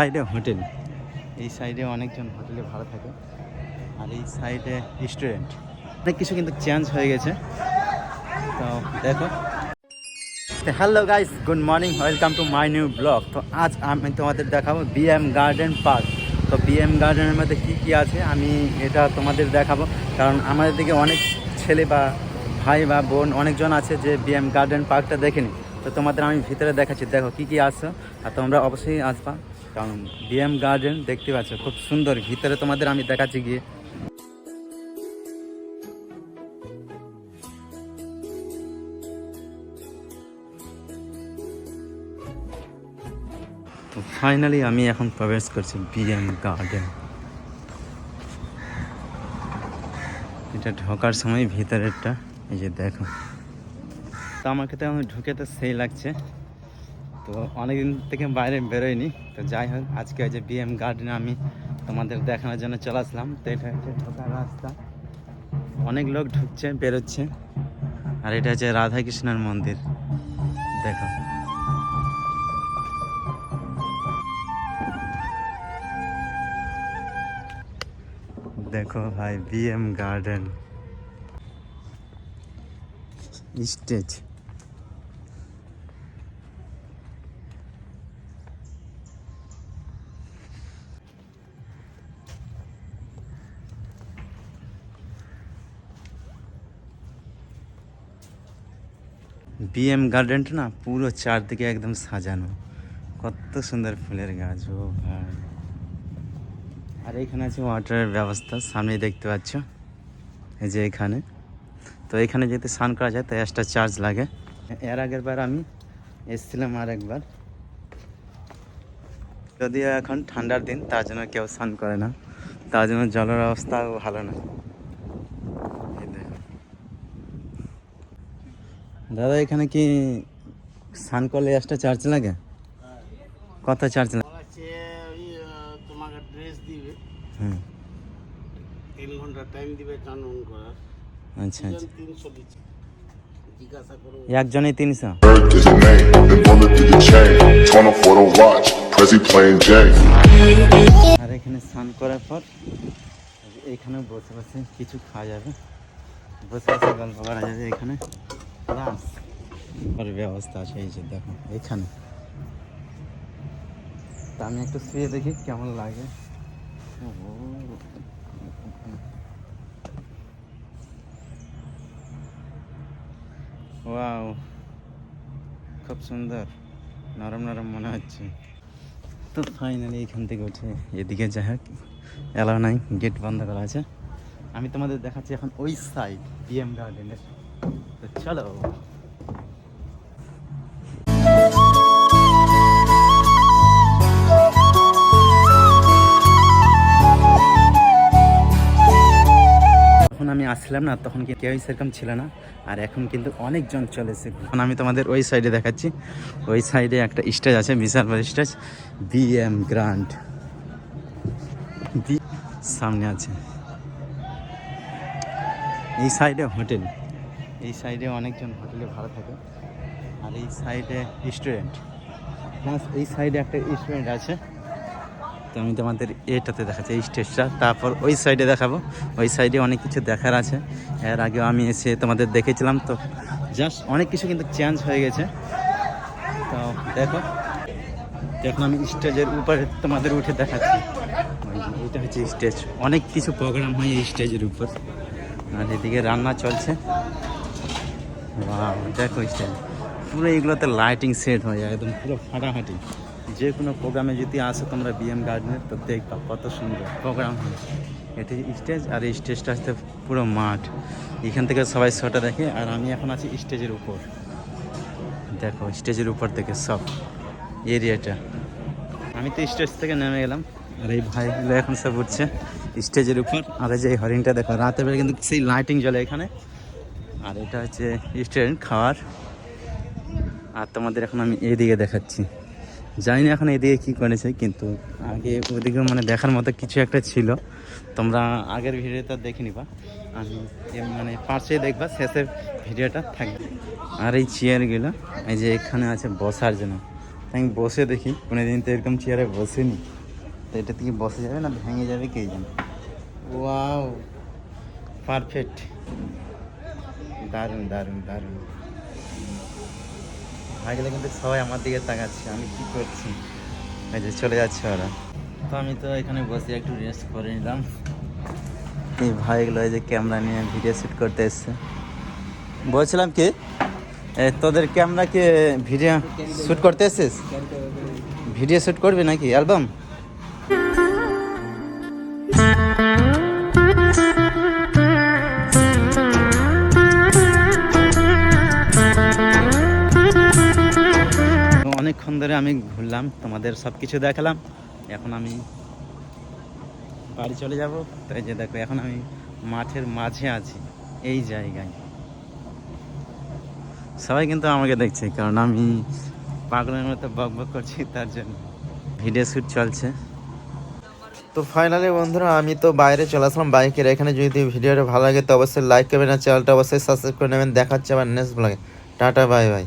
সাইডে হোটেল, এই সাইডে অনেকজন হোটেলে ভাড়া থাকে, আর এই সাইডে রেস্টুরেন্ট। অনেক কিছু কিন্তু চেঞ্জ হয়ে গেছে। তো দেখো, hello guys, good morning, welcome to my new blog. তো আজ আমি তোমাদের দেখাবো বিএম গার্ডেন পার্ক। তো বিএম গার্ডেনের মধ্যে কী কী আছে আমি এটা তোমাদের দেখাবো, কারণ আমাদের দিকে অনেক ছেলে বা ভাই বা বোন অনেকজন আছে যে বিএম গার্ডেন পার্কটা দেখেনি। তো তোমাদের আমি ভিতরে দেখাচ্ছি, দেখো কী কী আছে, আর তোমরা অবশ্যই আসবা, কারণ বিএম গার্ডেন দেখতে পাচ্ছ খুব সুন্দর। ভিতরে তোমাদের আমি দেখাচ্ছি গিয়ে। তো ফাইনালি আমি এখন প্রবেশ করছি বিএম গার্ডেন। এটা ঢোকার সময় ভিতরেরটা এই যে দেখো। তো আমাকে তো আমি ঢুকে তো সেই লাগছে, তো অনেকদিন থেকে বাইরে বেরোয়নি। তো যাই হোক, আজকে ওই যে বিএম গার্ডেনে আমি তোমাদের দেখানোর জন্য চলে আসলাম। তো এটা হচ্ছে ঢোকার রাস্তা, অনেক লোক ঢুকছে বেরোচ্ছে। আর এটা হচ্ছে রাধাকৃষ্ণের মন্দির, দেখো। দেখো ভাই, বিএম গার্ডেন স্টেজ। বিএম গার্ডেনটা না পুরো চারদিকে একদম সাজানো, কত সুন্দর ফুলের গাছ, ও ভাই। আর এখানে আছে ওয়াটারের ব্যবস্থা, সামনেই দেখতে পাচ্ছ এই যে এখানে। তো এখানে যেতে স্নান করা যায়, তো এক্সট্রা চার্জ লাগে। এর আগের বার আমি এসেছিলাম আর একবার, যদিও এখন ঠান্ডার দিন, তার জন্য কেউ স্নান করে না, তার জন্য জলের অবস্থাও ভালো না। দাদা, এখানে কি স্নান করলে এক্সট্রা চার্জ লাগে? কত চার্জ লাগে? তোমাকে ড্রেস দিবে, হুম, 3 ঘন্টা টাইম দিবে চান করার। আচ্ছা আচ্ছা, 300 দিচ্ছে, জিজ্ঞাসা করো। একজনেই 300? আর এখানে স্নান করার পর এখানে বসে বসে কিছু খাওয়া যাবে, বসে বসে গল্প করা যাবে। এখানে প্লাস ব্যবস্থা আছে, এই যে দেখো এখানে। তা আমি একটু শুয়ে দেখি কেমন লাগে। ওয়াও, খুব সুন্দর, নরম নরম মনে হচ্ছে। তো ফাইনালি এখান থেকে উঠে এদিকে যাই হোক, এলাও নাই, গেট বন্ধ করা আছে। আমি তোমাদের দেখাচ্ছি এখন ওই সাইড বিএম গার্ডেনের। তো চলো। যখন আমি আসলাম না, তখন কি কেউই সেরকম ছিল না, আর এখন কিন্তু অনেকজন চলেছে। এখন আমি তোমাদের ওই সাইডে দেখাচ্ছি, ওই সাইডে একটা স্টেজ আছে, বিশাল বড় স্টেজ, বিএম গ্র্যান্ড সামনে আছে। এই সাইডে হোটেল, এই সাইডে অনেকজন হোটেলে ভাড়া থাকে, আর এই সাইডে রেস্টুরেন্ট, প্লাস এই সাইডে একটা রেস্টুরেন্ট আছে। তো আমি তোমাদের এটাতে দেখাচ্ছি এই স্টেজটা, তারপর ওই সাইডে দেখাবো। ওই সাইডে অনেক কিছু দেখার আছে, এর আগেও আমি এসে তোমাদের দেখেছিলাম। তো জাস্ট অনেক কিছু কিন্তু চেঞ্জ হয়ে গেছে। তো দেখো, এখন আমি স্টেজের উপরে তোমাদের উঠে দেখাচ্ছি। এটা হচ্ছে স্টেজ, অনেক কিছু প্রোগ্রাম হয় এই স্টেজের উপর, আর এদিকে রান্না চলছে। দেখো স্টেজ পুরো, এগুলোতে লাইটিং সেট হয়ে যায় একদম পুরো ফাটাফাটি। যে কোনো প্রোগ্রামে যদি আসো তোমরা বিএম গার্ডেনে, তো দেখবা কত সুন্দর প্রোগ্রাম হয়। এটি স্টেজ, আর এই স্টেজটা হচ্ছে পুরো মাঠ, এখান থেকে সবাই শোটা দেখে। আর আমি এখন আছি স্টেজের উপর, দেখো স্টেজের উপর থেকে সব এরিয়াটা। আমি তো স্টেজ থেকে নেমে গেলাম, আর এই ভাইগুলো এখন সব উঠছে স্টেজের উপর। আর এই যে হরিণটা দেখো, রাতের বেলা কিন্তু সেই লাইটিং জ্বলে এখানে। আর এটা হচ্ছে রেস্টুরেন্ট খাওয়ার। আর তোমাদের এখন আমি এদিকে দেখাচ্ছি, জানি না এখন এদিকে কী করেছে, কিন্তু আগে ওদিকে মানে দেখার মতো কিছু একটা ছিল। তোমরা আগের ভিডিওটা দেখে নিবা, আমি মানে পাশে দেখবা, শেষের ভিডিওটা থাকবে। আর এই চেয়ারগুলো এই যে এখানে আছে বসার জন্য, আমি বসে দেখি, কোনোদিন তো এরকম চেয়ারে বসেনি, তো এটা থেকে বসে যাবে না ভেঙে যাবে কে জানে। ওয়াও, পারফেক্ট, দারুণ দারুণ দারুণ। ভাইগুলো কিন্তু সবাই আমার দিকে তাকাচ্ছে, আমি কি করছি। এই যে চলে যাচ্ছে ওরা। তো আমি তো এখানে বসে একটু রেস্ট করে নিলাম। এই ভাইগুলো এই যে ক্যামেরা নিয়ে ভিডিও শ্যুট করতে এসছে। বলছিলাম কি, তোদের ক্যামেরাকে ভিডিও শ্যুট করতে এসছিস? ভিডিও শ্যুট করবি নাকি অ্যালবাম? অনেকক্ষণ ধরে আমি ঘুরলাম, তোমাদের সব কিছু দেখালাম। এখন আমি বাড়ি চলে যাব। তাই যে দেখো, এখন আমি মাঠের মাঝে আছি, এই জায়গায়। সবাই কিন্তু আমাকে দেখছে, কারণ আমি পাগলের মতো বক বক করছি, তার জন্য ভিডিও শ্যুট চলছে। তো ফাইনালি বন্ধুরা, আমি তো বাইরে চলে আসলাম বাইকের এখানে। যদি ভিডিওটা ভালো লাগে তো অবশ্যই লাইক করবেন, আর চ্যানেলটা অবশ্যই সাবস্ক্রাইব করে নেবেন। দেখাচ্ছে আবার নেক্সট ব্লগে। Tata, bye bye.